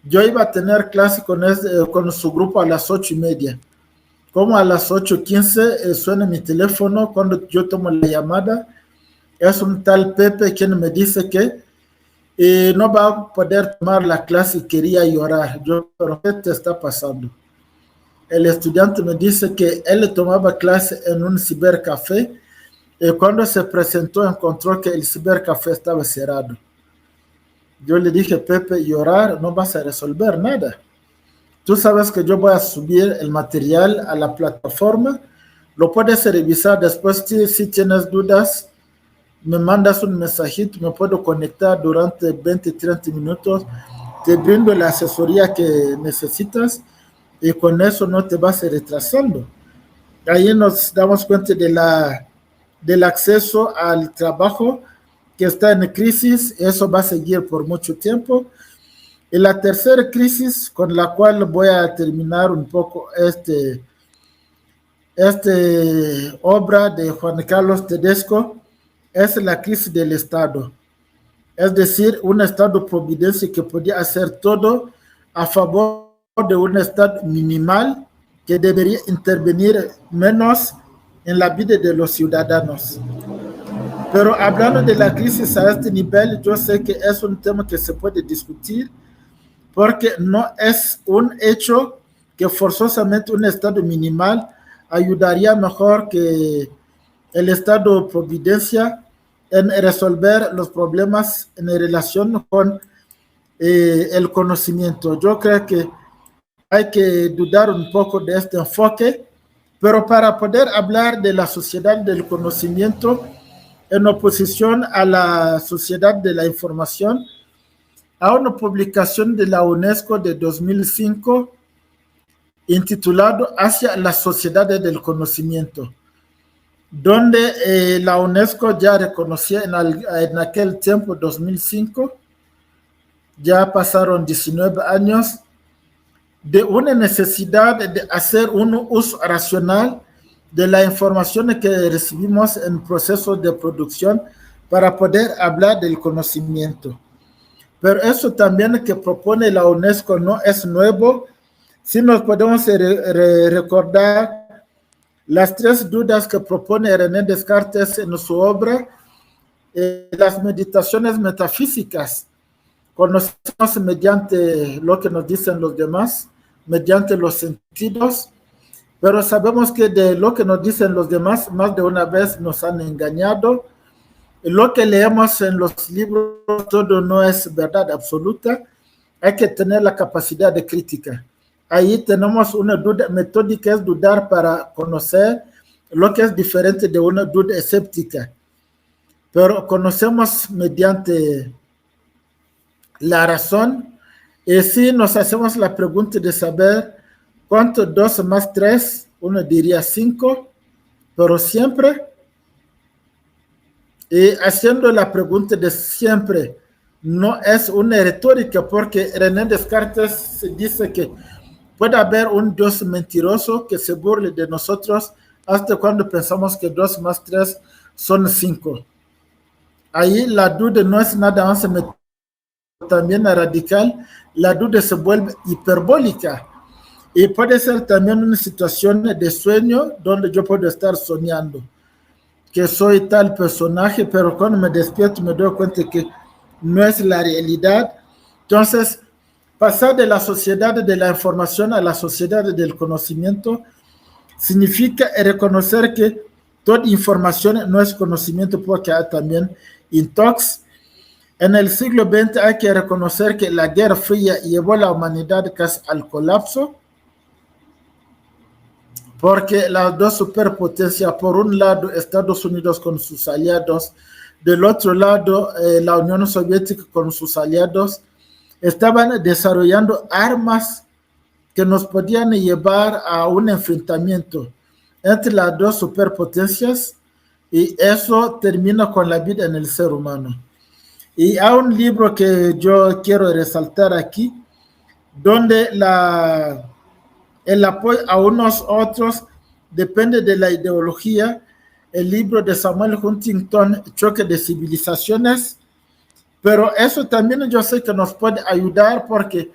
Yo iba a tener clase con su grupo a las 8:30. Como a las 8:15 suena mi teléfono. Cuando yo tomo la llamada, es un tal Pepe quien me dice que no va a poder tomar la clase y quería llorar. Yo, ¿pero qué te está pasando? El estudiante me dice que él tomaba clase en un cibercafé y cuando se presentó encontró que el cibercafé estaba cerrado. Yo le dije, Pepe, llorar no vas a resolver nada. Tú sabes que yo voy a subir el material a la plataforma, lo puedes revisar después. Si tienes dudas, me mandas un mensajito, me puedo conectar durante 20, 30 minutos, te brindo la asesoría que necesitas y con eso no te vas retrasando. Ahí nos damos cuenta del acceso al trabajo que está en crisis. Eso va a seguir por mucho tiempo. Y la tercera crisis con la cual voy a terminar un poco obra de Juan Carlos Tedesco es la crisis del Estado. Es decir, un Estado providencia que podía hacer todo a favor de un Estado minimal que debería intervenir menos en la vida de los ciudadanos. Pero hablando de la crisis a este nivel, yo sé que es un tema que se puede discutir porque no es un hecho que forzosamente un Estado minimal ayudaría mejor que el Estado providencia en resolver los problemas en relación con el conocimiento. Yo creo que hay que dudar un poco de este enfoque, pero para poder hablar de la sociedad del conocimiento en oposición a la sociedad de la información, a una publicación de la UNESCO de 2005 intitulado Hacia la sociedad del conocimiento, donde la UNESCO ya reconocía en aquel tiempo, 2005, ya pasaron 19 años, de una necesidad de hacer un uso racional de la información que recibimos en procesos de producción para poder hablar del conocimiento. Pero eso también que propone la UNESCO no es nuevo. Si nos podemos recordar las 3 dudas que propone René Descartes en su obra, las meditaciones metafísicas. Conocemos mediante lo que nos dicen los demás, mediante los sentidos, pero sabemos que de lo que nos dicen los demás, más de una vez nos han engañado. Lo que leemos en los libros, todo no es verdad absoluta. Hay que tener la capacidad de crítica. Ahí tenemos una duda metódica, es dudar para conocer, lo que es diferente de una duda escéptica. Pero conocemos mediante la razón. Y si nos hacemos la pregunta de saber cuánto 2 más 3, uno diría 5, pero siempre. Y haciendo la pregunta de siempre, no es una retórica, porque René Descartes dice que puede haber un Dios mentiroso que se burle de nosotros hasta cuando pensamos que 2 más 3 son 5. Ahí la duda no es nada más también radical, la duda se vuelve hiperbólica. Y puede ser también una situación de sueño donde yo puedo estar soñando que soy tal personaje, pero cuando me despierto me doy cuenta que no es la realidad. Entonces, pasar de la sociedad de la información a la sociedad del conocimiento significa reconocer que toda información no es conocimiento, porque hay también intox. En el siglo XX hay que reconocer que la Guerra Fría llevó a la humanidad casi al colapso, porque las 2 superpotencias, por un lado Estados Unidos con sus aliados, del otro lado la Unión Soviética con sus aliados, estaban desarrollando armas que nos podían llevar a un enfrentamiento entre las 2 superpotencias, y eso termina con la vida en el ser humano. Y hay un libro que yo quiero resaltar aquí, donde el apoyo a unos otros depende de la ideología. el libro de Samuel Huntington, Choque de Civilizaciones, pero eso también yo sé que nos puede ayudar porque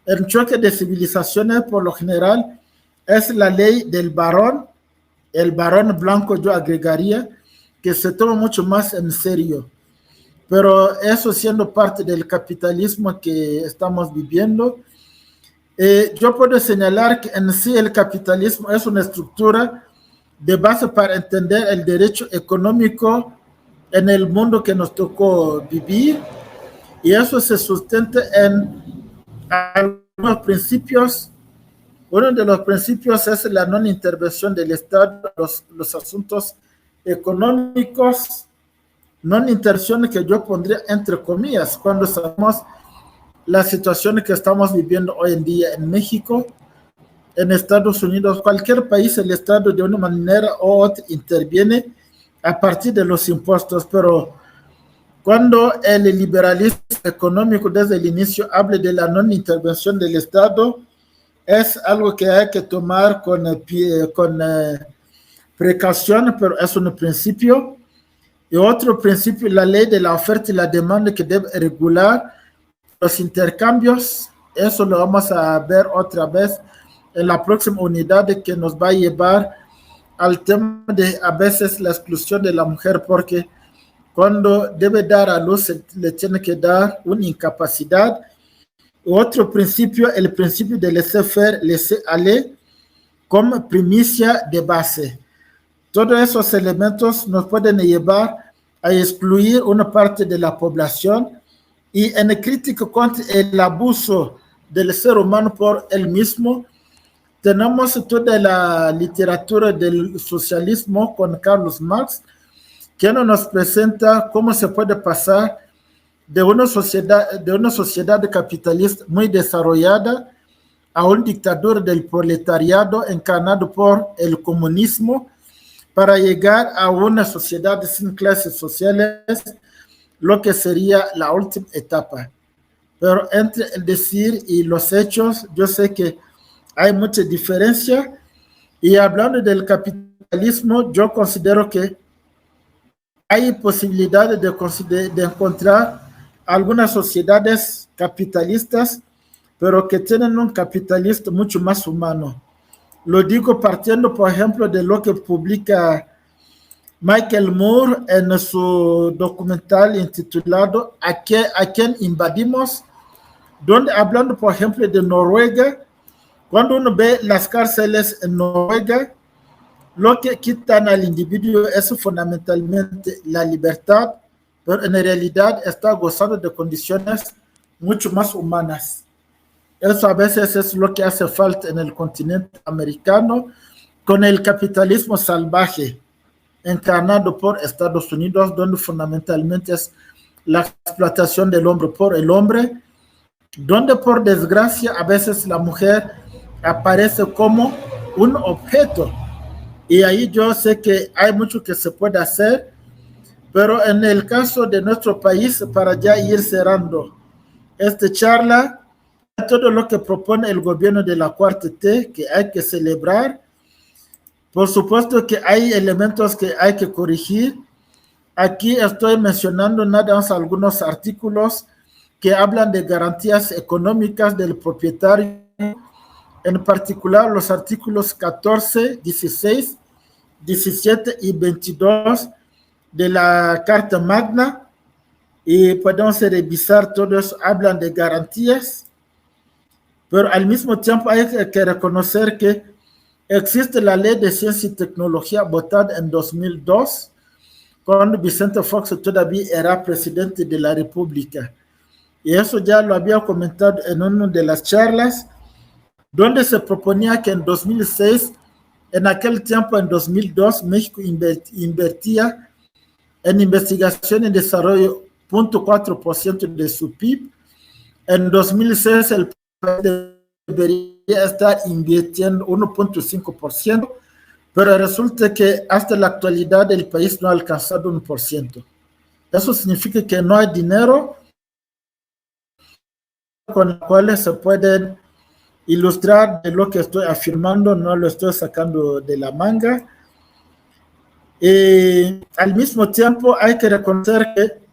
el choque de civilizaciones por lo general es la ley del varón, el varón blanco yo agregaría, que se toma mucho más en serio. Pero eso siendo parte del capitalismo que estamos viviendo, yo puedo señalar que en sí el capitalismo es una estructura de base para entender el derecho económico en el mundo que nos tocó vivir, y eso se sustenta en algunos principios. Uno de los principios es la no intervención del Estado en los asuntos económicos, no intervención que yo pondría entre comillas cuando sabemos la situación que estamos viviendo hoy en día en México, en Estados Unidos, cualquier país, el Estado de una manera u otra interviene a partir de los impuestos, pero cuando el liberalismo económico desde el inicio habla de la no intervención del Estado, es algo que hay que tomar con precaución, pero es un principio. Y otro principio, la ley de la oferta y la demanda que debe regular los intercambios. Eso lo vamos a ver otra vez en la próxima unidad que nos va a llevar al tema de a veces la exclusión de la mujer, porque cuando debe dar a luz le tiene que dar una incapacidad. Otro principio, el principio de laisser-faire, laisser-aller, como primicia de base. Todos esos elementos nos pueden llevar a excluir una parte de la población, y en crítica contra el abuso del ser humano por él mismo, tenemos toda la literatura del socialismo con Carlos Marx, que nos presenta cómo se puede pasar de una sociedad capitalista muy desarrollada a una dictadura del proletariado encarnado por el comunismo, para llegar a una sociedad sin clases sociales, lo que sería la última etapa. Pero entre el decir y los hechos, yo sé que hay mucha diferencia, y hablando del capitalismo, yo considero que hay posibilidades de encontrar algunas sociedades capitalistas, pero que tienen un capitalismo mucho más humano. Lo digo partiendo, por ejemplo, de lo que publica Michael Moore en su documental intitulado ¿A quién invadimos?, donde hablando, por ejemplo, de Noruega, cuando uno ve las cárceles en Noruega, lo que quitan al individuo es fundamentalmente la libertad, pero en realidad está gozando de condiciones mucho más humanas. Eso a veces es lo que hace falta en el continente americano, con el capitalismo salvaje encarnado por Estados Unidos, donde fundamentalmente es la explotación del hombre por el hombre, donde por desgracia a veces la mujer aparece como un objeto. Y ahí yo sé que hay mucho que se puede hacer, pero en el caso de nuestro país, para ya ir cerrando esta charla, todo lo que propone el gobierno de la Cuarta T, que hay que celebrar. Por supuesto que hay elementos que hay que corregir. Aquí estoy mencionando nada más algunos artículos que hablan de garantías económicas del propietario, en particular los artículos 14, 16, 17 y 22 de la Carta Magna, y podemos revisar todos, hablan de garantías, pero al mismo tiempo hay que reconocer que existe la Ley de Ciencia y Tecnología votada en 2002, cuando Vicente Fox todavía era presidente de la República. Y eso ya lo había comentado en una de las charlas, donde se proponía que en 2006, en aquel tiempo, en 2002, México invertía en investigación y desarrollo 0.4% de su PIB. En 2006, el país debería estar invirtiendo 1.5%, pero resulta que hasta la actualidad el país no ha alcanzado 1%. Eso significa que no hay dinero con el cual se pueden ilustrar de lo que estoy afirmando, no lo estoy sacando de la manga. Y al mismo tiempo hay que reconocer que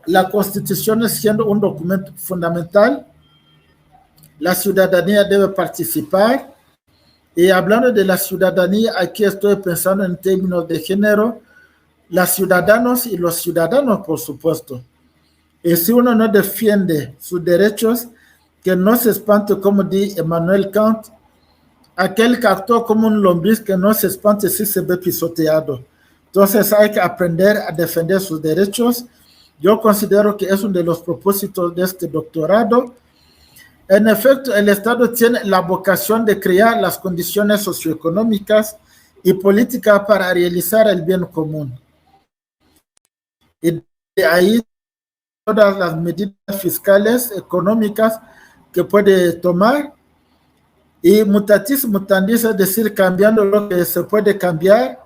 la Constitución, siendo un documento fundamental, la ciudadanía debe participar. Y hablando de la ciudadanía, aquí estoy pensando en términos de género, las ciudadanos y los ciudadanos, por supuesto. Y si uno no defiende sus derechos, que no se espante, como dice Emmanuel Kant, aquel que actuó como un lombriz, que no se espante si se ve pisoteado. Entonces hay que aprender a defender sus derechos. Yo considero que es uno de los propósitos de este doctorado. En efecto, el Estado tiene la vocación de crear las condiciones socioeconómicas y políticas para realizar el bien común. Y de ahí todas las medidas fiscales, económicas que puede tomar. Y mutatis mutandis, es decir, cambiando lo que se puede cambiar,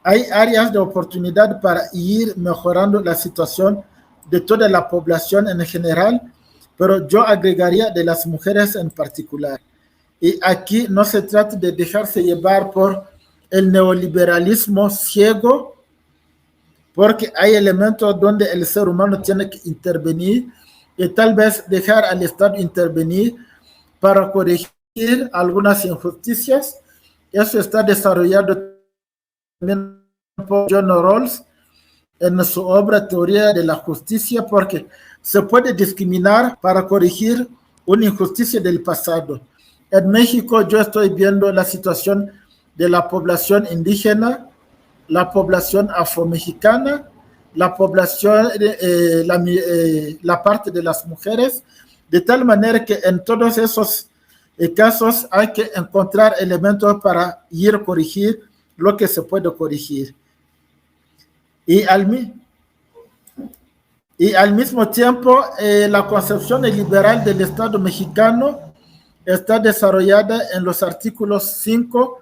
hay áreas de oportunidad para ir mejorando la situación de toda la población en general, pero yo agregaría de las mujeres en particular. Y aquí no se trata de dejarse llevar por el neoliberalismo ciego, porque hay elementos donde el ser humano tiene que intervenir y tal vez dejar al Estado intervenir para corregir algunas injusticias. Eso está desarrollado también por John Rawls en su obra Teoría de la Justicia, porque se puede discriminar para corregir una injusticia del pasado. En México yo estoy viendo la situación de la población indígena, la población afromexicana, la población, la parte de las mujeres, de tal manera que en todos esos casos hay que encontrar elementos para ir a corregir lo que se puede corregir. Y al mismo tiempo, la concepción liberal del Estado mexicano está desarrollada en los artículos 5,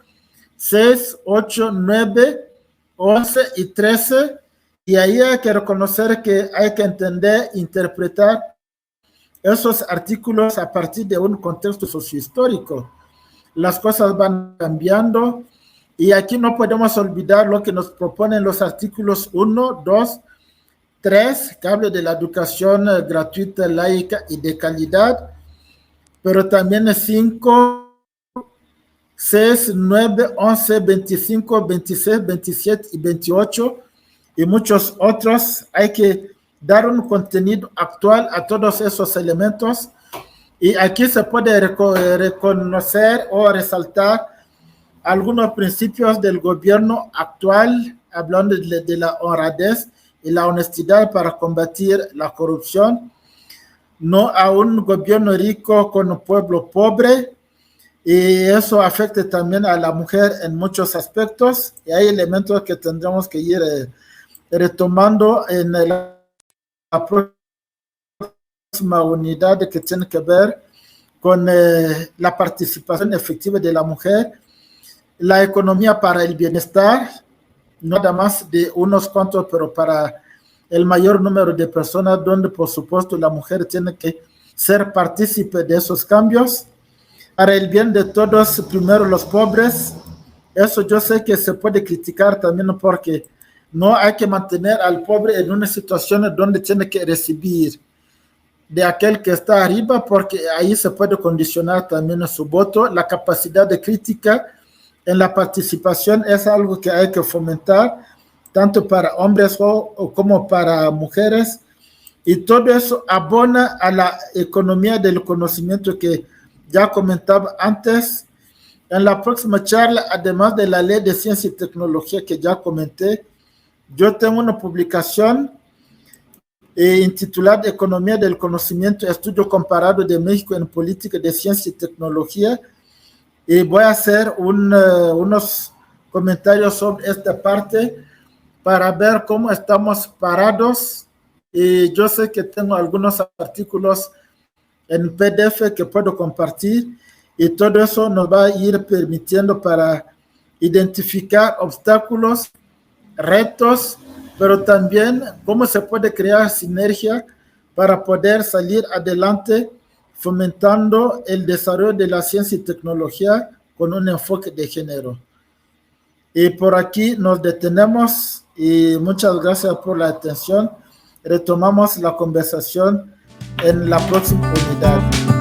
6, 8, 9, 11 y 13, y ahí hay que reconocer que hay que entender, interpretar esos artículos a partir de un contexto sociohistórico. Las cosas van cambiando, y aquí no podemos olvidar lo que nos proponen los artículos 1, 2, 3, que habla de la educación gratuita, laica y de calidad, pero también 5, 6, 9, 11, 25, 26, 27 y 28, y muchos otros. Hay que dar un contenido actual a todos esos elementos, y aquí se puede reconocer o resaltar algunos principios del gobierno actual, hablando de la honradez y la honestidad para combatir la corrupción, no a un gobierno rico con un pueblo pobre, y eso afecta también a la mujer en muchos aspectos, y hay elementos que tendremos que ir retomando en la próxima unidad, que tiene que ver con la participación efectiva de la mujer, la economía para el bienestar, no nada más de unos cuantos, pero para el mayor número de personas, donde por supuesto la mujer tiene que ser partícipe de esos cambios, para el bien de todos, primero los pobres. Eso yo sé que se puede criticar también, porque no hay que mantener al pobre en una situación donde tiene que recibir de aquel que está arriba, porque ahí se puede condicionar también su voto. La capacidad de crítica en la participación es algo que hay que fomentar, tanto para hombres como para mujeres, y todo eso abona a la economía del conocimiento que ya comentaba antes. En la próxima charla, además de la ley de ciencia y tecnología que ya comenté, yo tengo una publicación intitulada Economía del Conocimiento, estudio comparado de México en política de ciencia y tecnología, y voy a hacer unos comentarios sobre esta parte para ver cómo estamos parados. Y yo sé que tengo algunos artículos en PDF que puedo compartir, y todo eso nos va a ir permitiendo para identificar obstáculos, retos, pero también cómo se puede crear sinergia para poder salir adelante, fomentando el desarrollo de la ciencia y tecnología con un enfoque de género. Y por aquí nos detenemos y muchas gracias por la atención. Retomamos la conversación en la próxima unidad.